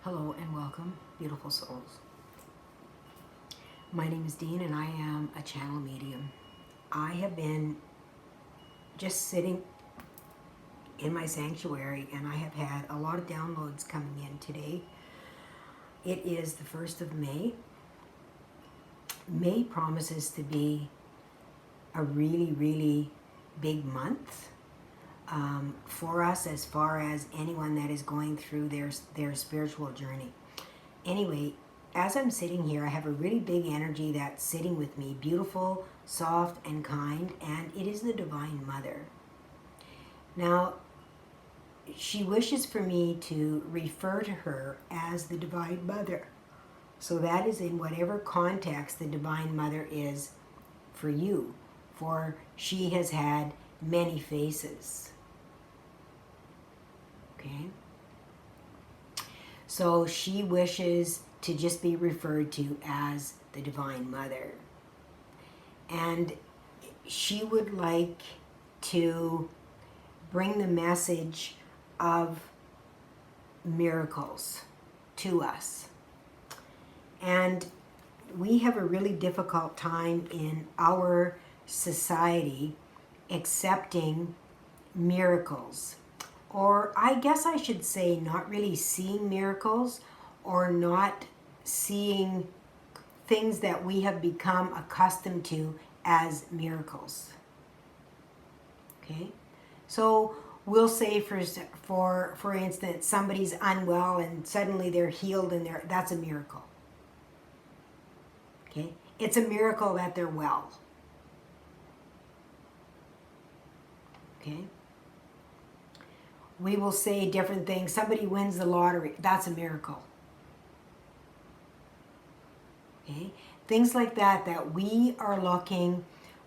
Hello and welcome, beautiful souls. My name is Dean and I am a channel medium. I have been just sitting in my sanctuary and I have had a lot of downloads coming in today. It is the 1st of May. May promises to be a really big month for us as far as anyone that is going through their spiritual journey. Anyway, as I'm sitting here, I have a really big energy that's sitting with me, beautiful, soft, and kind, and it is the Divine Mother. Now, she wishes for me to refer to her as the Divine Mother. So that is in whatever context the Divine Mother is for you, for she has had many faces. Okay? So she wishes to just be referred to as the Divine Mother. And she would like to bring the message of miracles to us. And we have a really difficult time in our society accepting miracles. Or I guess I should say not really seeing miracles or not seeing things that we have become accustomed to as miracles. Okay? So we'll say for instance, somebody's unwell and suddenly they're healed and that's a miracle. Okay? It's a miracle that they're well. Okay? We will say different things. Somebody wins the lottery. That's a miracle. Okay? Things like that we are looking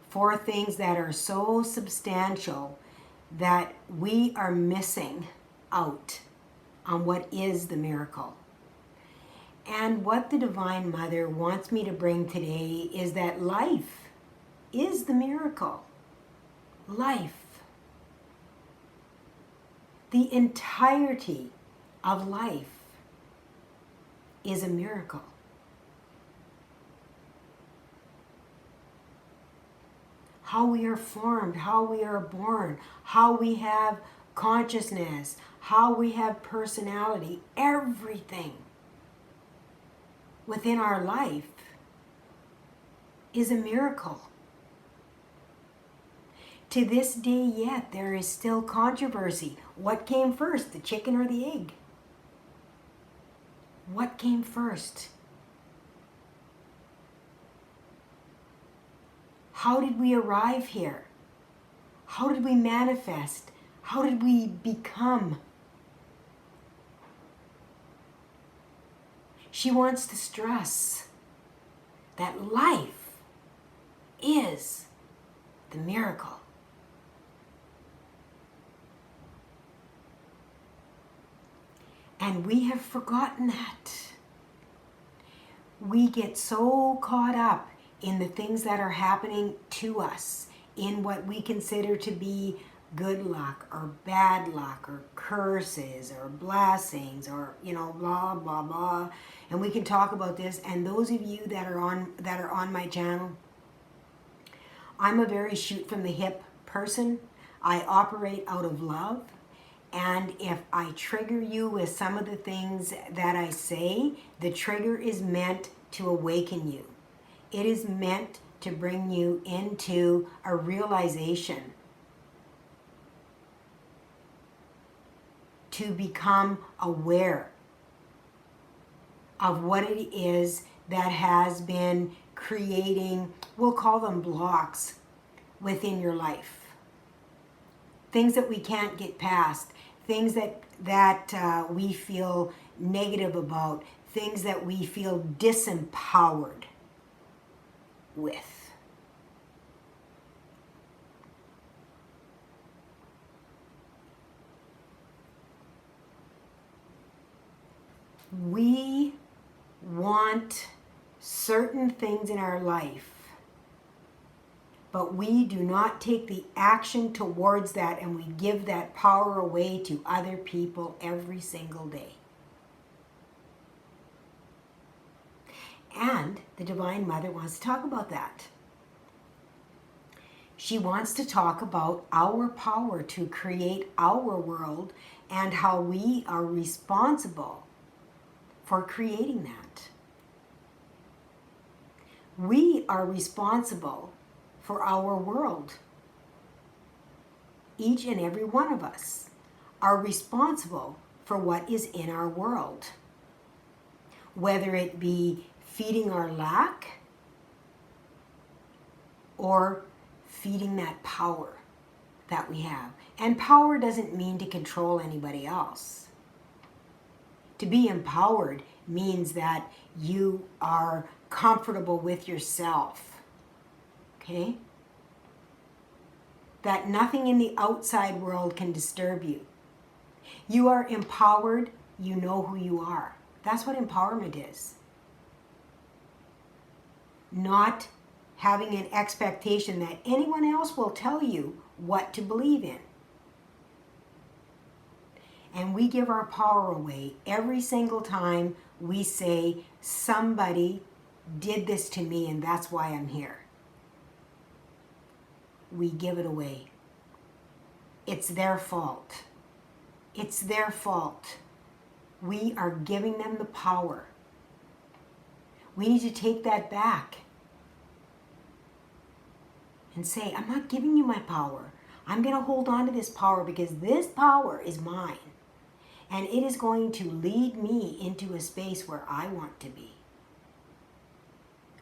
for things that are so substantial that we are missing out on what is the miracle. And what the Divine Mother wants me to bring today is that life is the miracle. Life. The entirety of life is a miracle. How we are formed, how we are born, how we have consciousness, how we have personality, everything within our life is a miracle. To this day yet, there is still controversy. What came first, the chicken or the egg? What came first? How did we arrive here? How did we manifest? How did we become? She wants to stress that life is the miracle. And we have forgotten that. We get so caught up in the things that are happening to us, in what we consider to be good luck or bad luck or curses or blessings or, blah, blah, blah. And we can talk about this. And those of you that are on my channel, I'm a very shoot from the hip person. I operate out of love. And if I trigger you with some of the things that I say, the trigger is meant to awaken you. It is meant to bring you into a realization, to become aware of what it is that has been creating, we'll call them blocks, within your life. Things that we can't get past, things that we feel negative about, things that we feel disempowered with. We want certain things in our life, but we do not take the action towards that, and we give that power away to other people every single day. And the Divine Mother wants to talk about that. She wants to talk about our power to create our world and how we are responsible for creating that. We are responsible for our world. Each and every one of us are responsible for what is in our world. Whether it be feeding our lack or feeding that power that we have. And power doesn't mean to control anybody else. To be empowered means that you are comfortable with yourself. Okay? That nothing in the outside world can disturb you. You are empowered, you know who you are. That's what empowerment is. Not having an expectation that anyone else will tell you what to believe in. And we give our power away every single time we say, somebody did this to me and that's why I'm here. We give it away. It's their fault. It's their fault. We are giving them the power. We need to take that back and say, I'm not giving you my power. I'm going to hold on to this power because this power is mine. And it is going to lead me into a space where I want to be.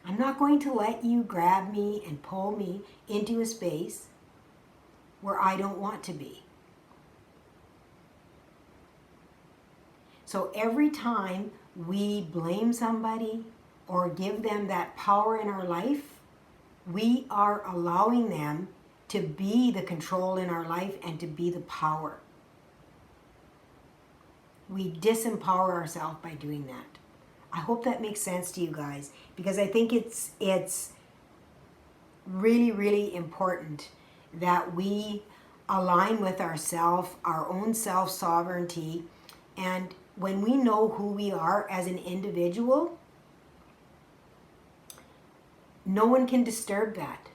I'm not going to let you grab me and pull me into a space where I don't want to be. So every time we blame somebody or give them that power in our life, we are allowing them to be the control in our life and to be the power. We disempower ourselves by doing that. I hope that makes sense to you guys, because I think it's really, really important that we align with ourself, our own self-sovereignty, and when we know who we are as an individual, no one can disturb that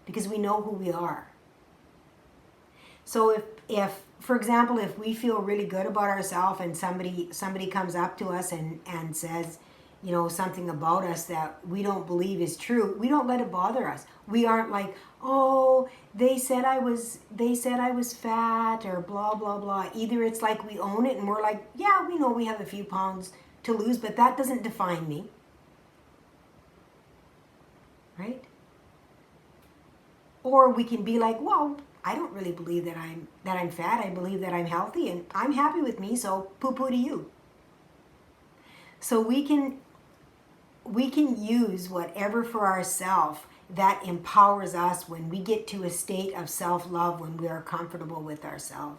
because we know who we are. So if for example, if we feel really good about ourselves and somebody comes up to us and says, you know, something about us that we don't believe is true, we don't let it bother us. We aren't like, oh, they said I was fat or blah, blah, blah. Either it's like we own it and we're like, yeah, we know we have a few pounds to lose, but that doesn't define me. Right? Or we can be like, well, I don't really believe that I'm fat. I believe that I'm healthy and I'm happy with me, so poo-poo to you. So we can use whatever for ourselves that empowers us when we get to a state of self-love, when we are comfortable with ourselves.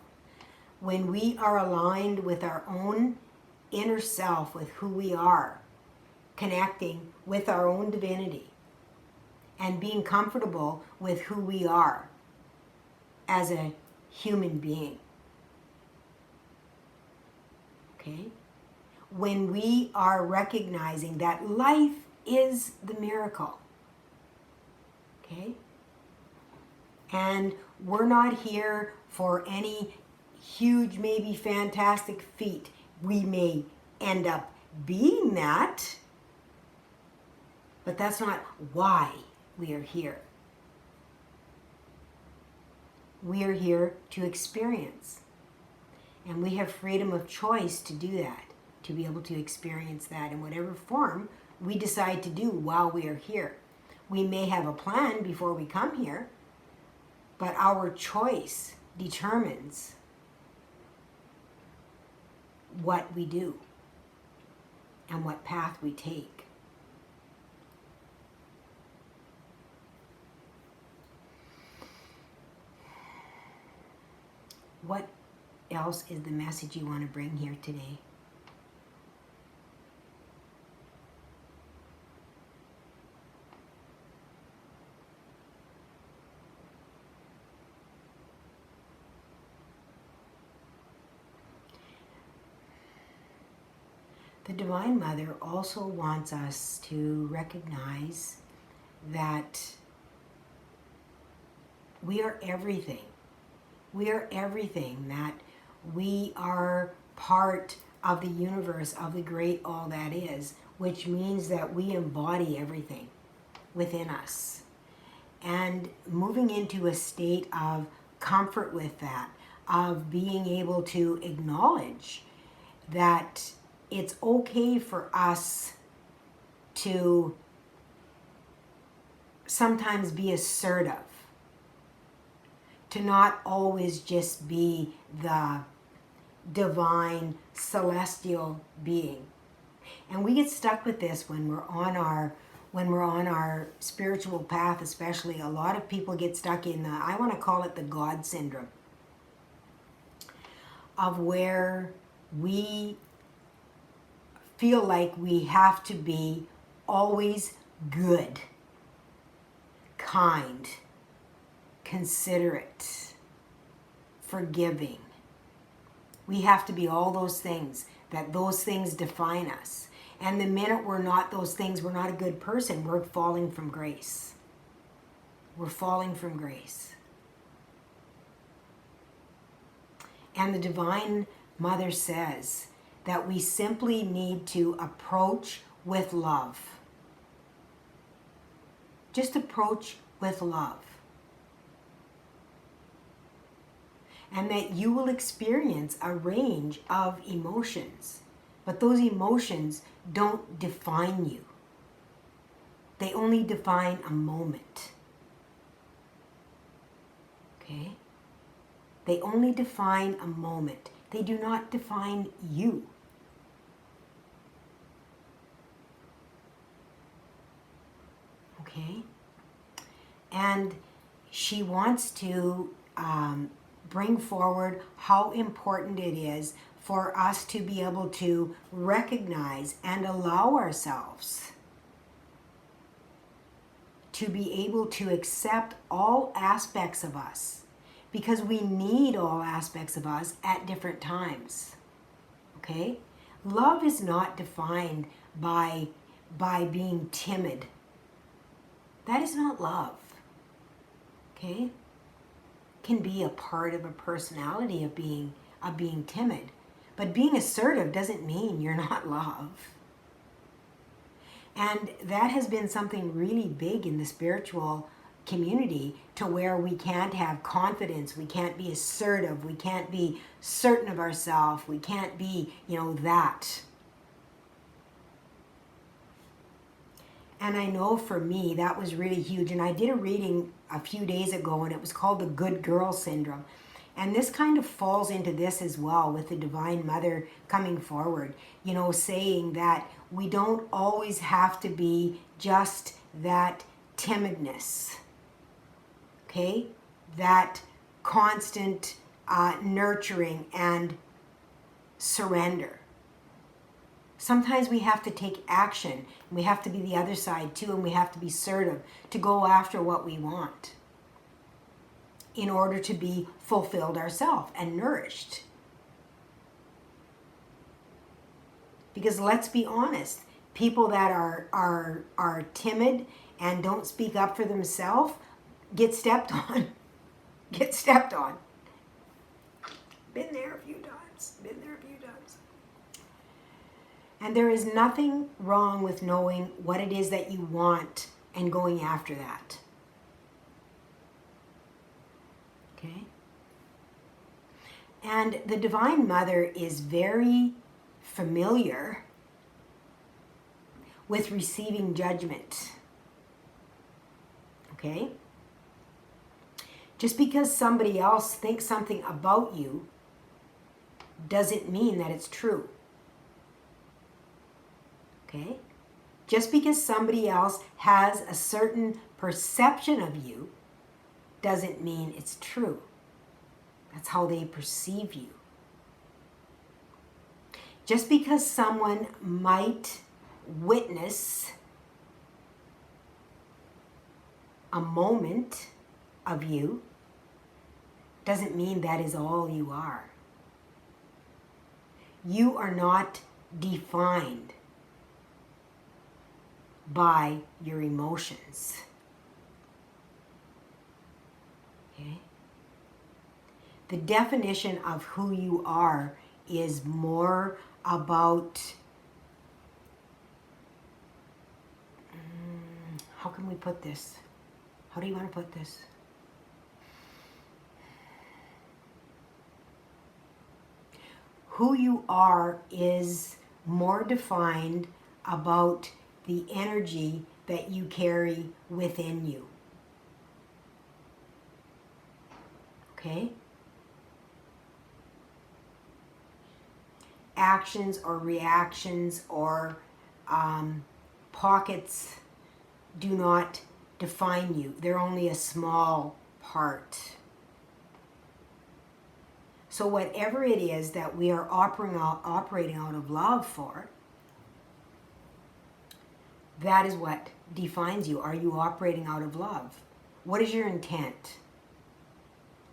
When we are aligned with our own inner self, with who we are, connecting with our own divinity, and being comfortable with who we are as a human being. Okay? When we are recognizing that life is the miracle. Okay? And we're not here for any huge, maybe fantastic feat. We may end up being that, but that's not why we are here. We are here to experience. And we have freedom of choice to do that, to be able to experience that in whatever form we decide to do while we are here. We may have a plan before we come here, but our choice determines what we do and what path we take. What else is the message you want to bring here today? The Divine Mother also wants us to recognize that we are everything. We are everything, that we are part of the universe, of the great all that is, which means that we embody everything within us. And moving into a state of comfort with that, of being able to acknowledge that it's okay for us to sometimes be assertive, to not always just be the divine celestial being. And we get stuck with this when we're on our spiritual path, especially. A lot of people get stuck in the, I want to call it the God syndrome, of where we feel like we have to be always good, kind, considerate, forgiving. We have to be all those things, that those things define us. And the minute we're not those things, we're not a good person. We're falling from grace. We're falling from grace. And the Divine Mother says that we simply need to approach with love. Just approach with love. And that you will experience a range of emotions. But those emotions don't define you. They only define a moment. Okay? They only define a moment. They do not define you. Okay? And she wants to bring forward how important it is for us to be able to recognize and allow ourselves to be able to accept all aspects of us, because we need all aspects of us at different times. Okay? Love is not defined by being timid. That is not love. Okay? Can be a part of a personality of being timid. But being assertive doesn't mean you're not love. And that has been something really big in the spiritual community, to where we can't have confidence, we can't be assertive, we can't be certain of ourselves, we can't be, that. And I know for me, that was really huge. And I did a reading a few days ago, and it was called the Good Girl Syndrome. And this kind of falls into this as well, with the Divine Mother coming forward, saying that we don't always have to be just that timidness, okay? That constant nurturing and surrender. Sometimes we have to take action, and we have to be the other side too, and we have to be assertive to go after what we want in order to be fulfilled ourselves and nourished. Because let's be honest, people that are timid and don't speak up for themselves get stepped on. Get stepped on. Been there a few times. And there is nothing wrong with knowing what it is that you want and going after that. Okay? And the Divine Mother is very familiar with receiving judgment. Okay? Just because somebody else thinks something about you doesn't mean that it's true. Okay? Just because somebody else has a certain perception of you doesn't mean it's true. That's how they perceive you. Just because someone might witness a moment of you doesn't mean that is all you are. You are not defined by your emotions. Okay? The definition of who you are is more about, how can we put this? How do you want to put this? Who you are is more defined about the energy that you carry within you. Okay? Actions or reactions or pockets do not define you. They're only a small part. So whatever it is that we are operating out of love for, that is what defines you. Are you operating out of love? What is your intent?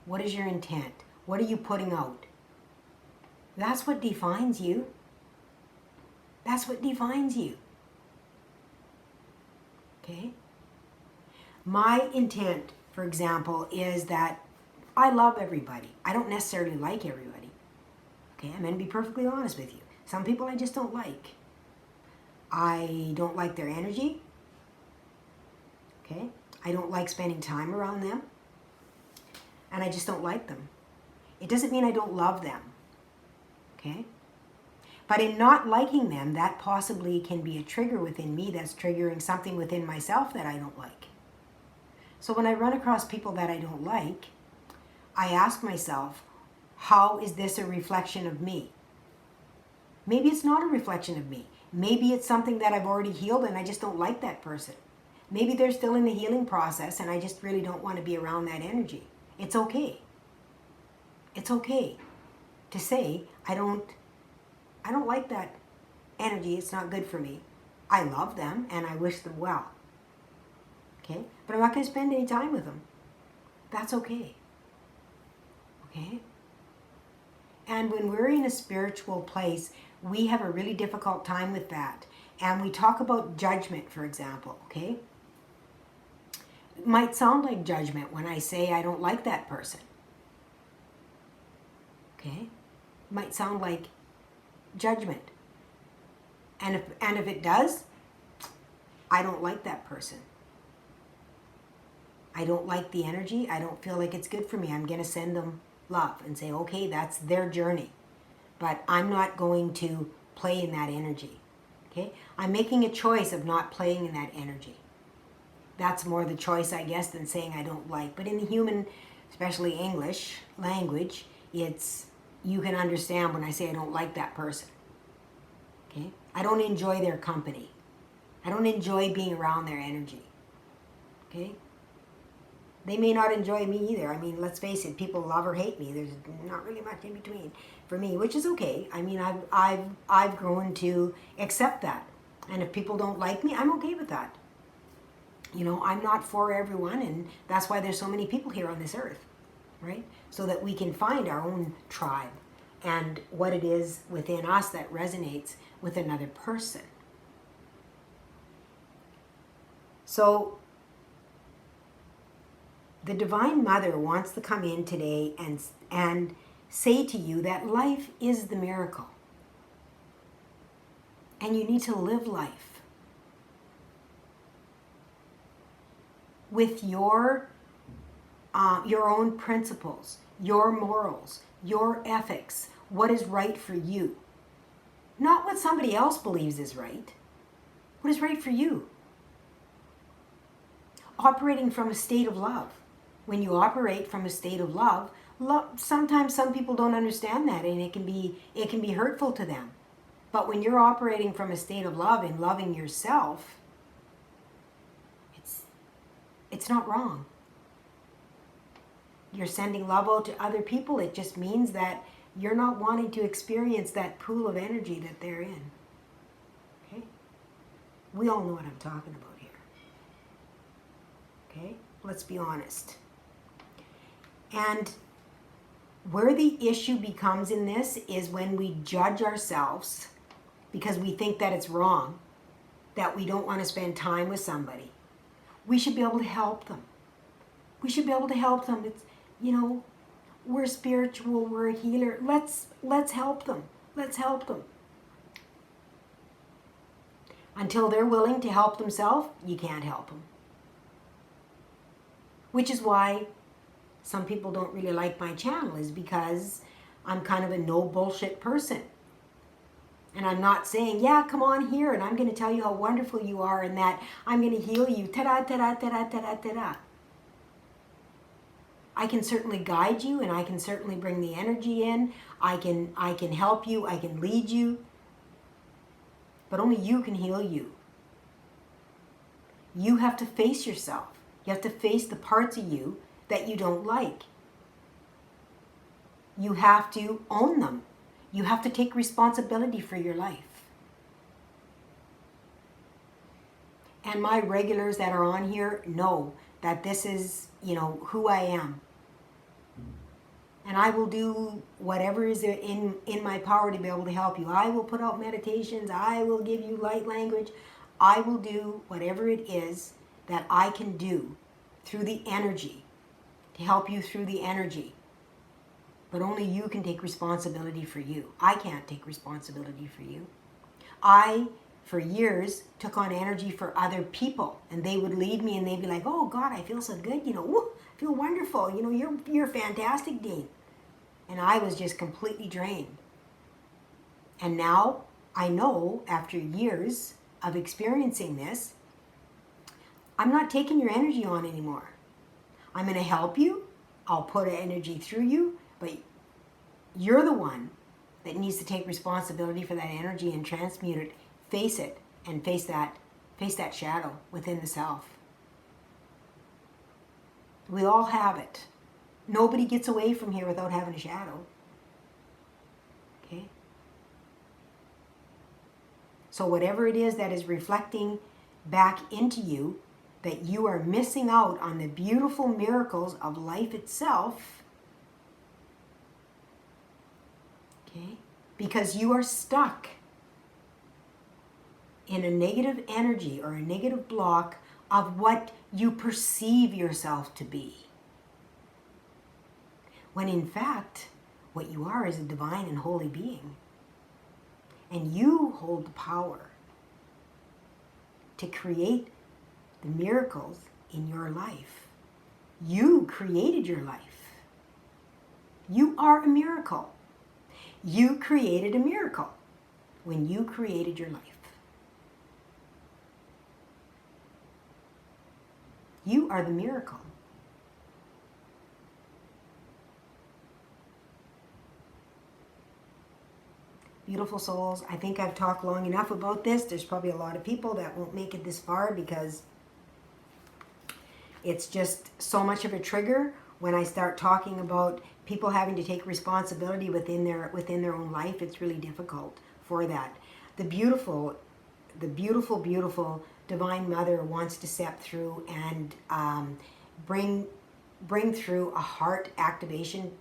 What is your intent? What are you putting out? That's what defines you. That's what defines you. Okay? My intent, for example, is that I love everybody. I don't necessarily like everybody. Okay? I'm going to be perfectly honest with you. Some people I just don't like. I don't like their energy. Okay? I don't like spending time around them. And I just don't like them. It doesn't mean I don't love them. Okay? But in not liking them, that possibly can be a trigger within me that's triggering something within myself that I don't like. So when I run across people that I don't like, I ask myself, how is this a reflection of me? Maybe it's not a reflection of me. Maybe it's something that I've already healed and I just don't like that person. Maybe they're still in the healing process and I just really don't want to be around that energy. It's okay. It's okay to say, I don't like that energy. It's not good for me. I love them and I wish them well. Okay? But I'm not going to spend any time with them. That's okay. Okay? And when we're in a spiritual place, we have a really difficult time with that. And we talk about judgment, for example, okay? It might sound like judgment when I say I don't like that person. Okay? It might sound like judgment. And if it does, I don't like that person. I don't like the energy. I don't feel like it's good for me. I'm going to send them love and say, okay, that's their journey. But I'm not going to play in that energy. Okay? I'm making a choice of not playing in that energy. That's more the choice, I guess, than saying I don't like. But in the human, especially English language, it's, you can understand when I say I don't like that person. Okay? I don't enjoy their company. I don't enjoy being around their energy. Okay? They may not enjoy me either. I mean, let's face it, people love or hate me. There's not really much in between for me, which is okay. I mean, I've grown to accept that. And if people don't like me, I'm okay with that. You know, I'm not for everyone, and that's why there's so many people here on this earth, right? So that we can find our own tribe and what it is within us that resonates with another person. So the Divine Mother wants to come in today and say to you that life is the miracle. And you need to live life with your own principles, your morals, your ethics, what is right for you. Not what somebody else believes is right. What is right for you? Operating from a state of love. When you operate from a state of love, sometimes some people don't understand that, and it can be hurtful to them. But when you're operating from a state of love and loving yourself, it's not wrong. You're sending love out to other people. It just means that you're not wanting to experience that pool of energy that they're in. Okay? We all know what I'm talking about here. Okay? Let's be honest. And where the issue becomes in this is when we judge ourselves because we think that it's wrong, that we don't want to spend time with somebody. We should be able to help them. We should be able to help them. It's, we're spiritual, we're a healer. Let's help them. Let's help them. Until they're willing to help themselves, you can't help them. Which is why some people don't really like my channel, is because I'm kind of a no bullshit person. And I'm not saying, yeah, come on here and I'm going to tell you how wonderful you are and that I'm going to heal you. Ta-da, ta-da, ta-da, ta-da, ta-da. I can certainly guide you and I can certainly bring the energy in. I can help you. I can lead you. But only you can heal you. You have to face yourself. You have to face the parts of you that you don't like. You have to own them. You have to take responsibility for your life. And my regulars that are on here know that this is, who I am. And I will do whatever is in my power to be able to help you. I will put out meditations. I will give you light language. I will do whatever it is that I can do through the energy to help you through the energy. But only you can take responsibility for you. I can't take responsibility for you. I, for years, took on energy for other people. And they would lead me and they'd be like, oh God, I feel so good. Woo, I feel wonderful. You're fantastic, Dean. And I was just completely drained. And now I know, after years of experiencing this, I'm not taking your energy on anymore. I'm going to help you. I'll put energy through you. But you're the one that needs to take responsibility for that energy and transmute it, face it, and face that shadow within the self. We all have it. Nobody gets away from here without having a shadow. Okay? So whatever it is that is reflecting back into you, that you are missing out on the beautiful miracles of life itself, okay? Because you are stuck in a negative energy or a negative block of what you perceive yourself to be. When in fact, what you are is a divine and holy being. And you hold the power to create the miracles in your life. You created your life. You are a miracle. You created a miracle when you created your life. You are the miracle. Beautiful souls, I think I've talked long enough about this. There's probably a lot of people that won't make it this far because it's just so much of a trigger when I start talking about people having to take responsibility within their own life. It's really difficult for that. The beautiful Divine Mother wants to step through and bring through a heart activation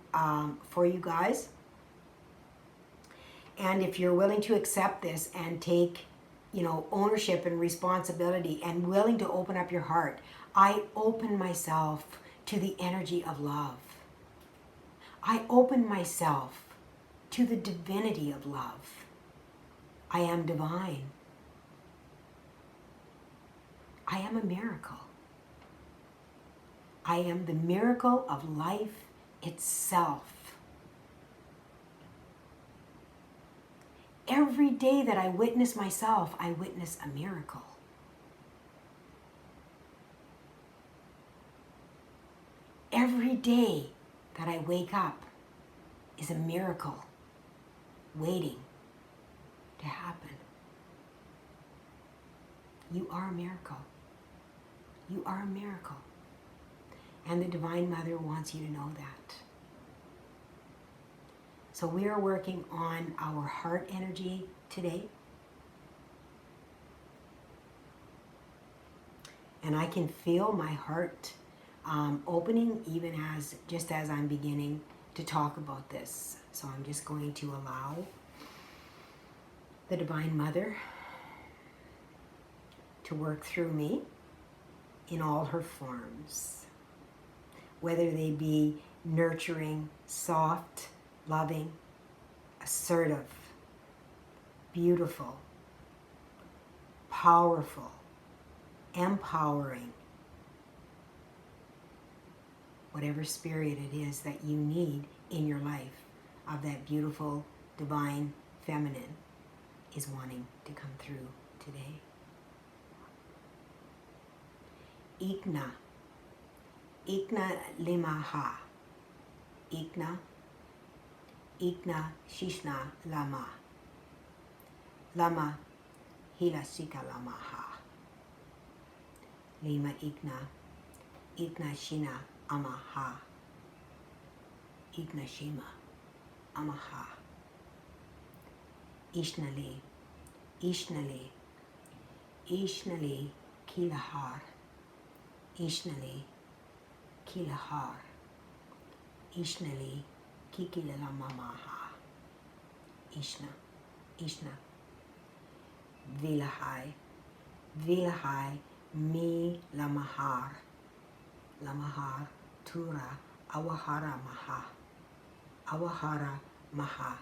for you guys. And if you're willing to accept this and take, ownership and responsibility and willing to open up your heart, I open myself to the energy of love. I open myself to the divinity of love. I am divine. I am a miracle. I am the miracle of life itself. Every day that I witness myself, I witness a miracle. Every day that I wake up is a miracle waiting to happen. You are a miracle. You are a miracle. And the Divine Mother wants you to know that. So we are working on our heart energy today. And I can feel my heart opening even just as I'm beginning to talk about this. So I'm just going to allow the Divine Mother to work through me in all her forms, whether they be nurturing, soft, loving, assertive, beautiful, powerful, empowering, whatever spirit it is that you need in your life of that beautiful, divine, feminine is wanting to come through today. Ikna. Ikna limaha. Ikna. Ikna shishna lama. Lama hila sika lamaha. Lima ikna. Ikna shina amaha. Ikna shima amaha. Ishnali. Ishnali. Ishnali kilahar. Ishnali kilahar. Ishnali kikilalamamaha. Ishna. Ishna. Vilahai. Vilahai mi lamahar. Lamahar tura awahara maha. Awahara maha.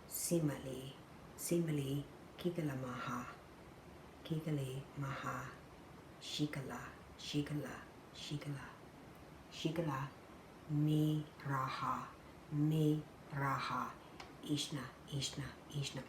Simali. Simali kikalamaha. Kikali maha. Shikala. Shikala. Shikala. Shikala mi raha. Mi raha. Ishna. Ishna. Ishna.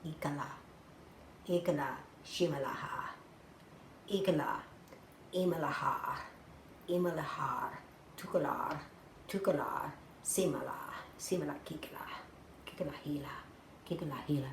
Ikala. Ikala shimalaha. Ikala imalahar. Imalahar. Tukalar. Tukalar. Simala. Simala kikala. Kikala hila. Kikala hila.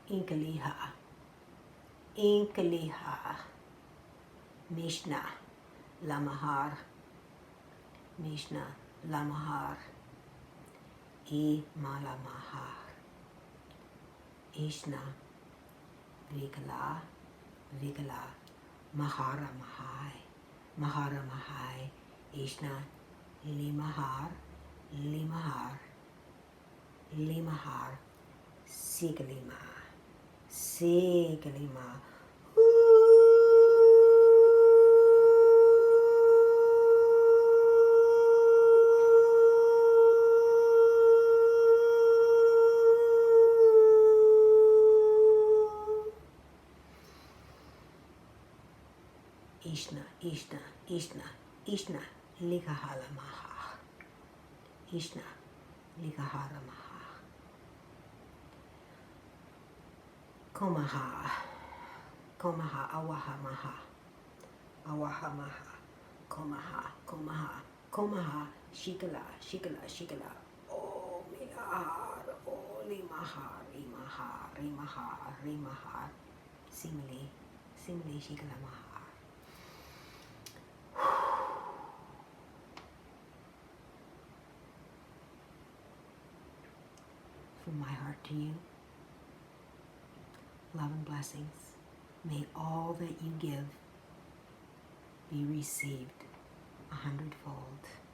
Inkaliha. Inkaliha. Mishna. Lamahar. Mishna. Lamahar. I malamahar. Ishna. Vikala. Vikala. Mahara mahai. Mahara mahai. Ishna. Limahar. Limahar. Limahar. Sikalima. Sikalima. Ishna, Ishna, Ishna, Ishna, Likahalamaha. Ishna, Likaharamaha. Komaha, Komaha, Awahamaha. Awahamaha, Komaha, Komaha, Komaha, Shikala, Shikala, Shikala. Oh, Milahar, oh, Limahar, Rimahar, Rimahar, Rimahar. Simile, Simile, Shikala Mahar. From my heart to you, love and blessings. May all that you give be received 100-fold.